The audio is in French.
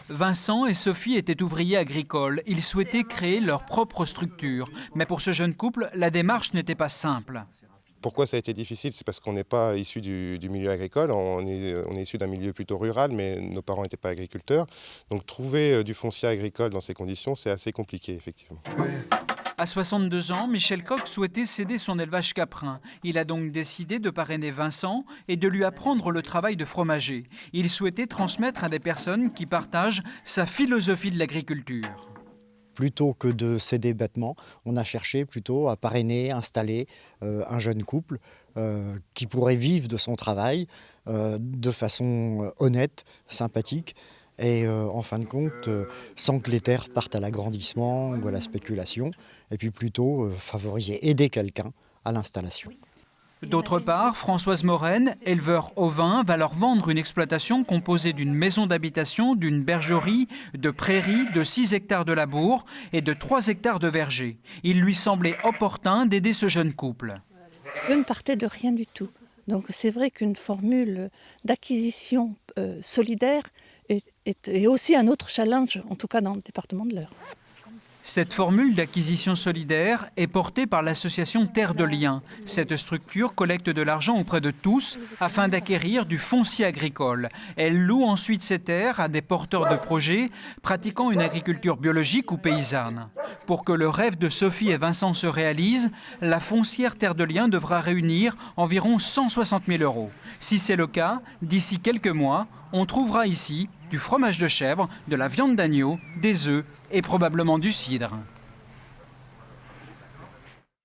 Vincent et Sophie étaient ouvriers agricoles. Ils souhaitaient créer leur propre structure. Mais pour ce jeune couple, la démarche n'était pas simple. Pourquoi ça a été difficile? C'est parce qu'on n'est pas issu du milieu agricole, on est issu d'un milieu plutôt rural, mais nos parents n'étaient pas agriculteurs. Donc trouver du foncier agricole dans ces conditions, c'est assez compliqué, effectivement. À 62 ans, Michel Coq souhaitait céder son élevage caprin. Il a donc décidé de parrainer Vincent et de lui apprendre le travail de fromager. Il souhaitait transmettre à des personnes qui partagent sa philosophie de l'agriculture. Plutôt que de céder bêtement, on a cherché plutôt à parrainer, installer un jeune couple qui pourrait vivre de son travail de façon honnête, sympathique et en fin de compte, sans que les terres partent à l'agrandissement ou à la spéculation, et puis plutôt favoriser, aider quelqu'un à l'installation. D'autre part, Françoise Morène, éleveur ovin, va leur vendre une exploitation composée d'une maison d'habitation, d'une bergerie, de prairies, de 6 hectares de labour et de 3 hectares de verger. Il lui semblait opportun d'aider ce jeune couple. Eux ne partaient de rien du tout. Donc c'est vrai qu'une formule d'acquisition solidaire est aussi un autre challenge, en tout cas dans le département de l'Eure. Cette formule d'acquisition solidaire est portée par l'association Terre de Liens. Cette structure collecte de l'argent auprès de tous afin d'acquérir du foncier agricole. Elle loue ensuite ces terres à des porteurs de projets pratiquant une agriculture biologique ou paysanne. Pour que le rêve de Sophie et Vincent se réalise, la foncière Terre de Liens devra réunir environ 160 000 €. Si c'est le cas, d'ici quelques mois, on trouvera ici du fromage de chèvre, de la viande d'agneau, des œufs et probablement du cidre.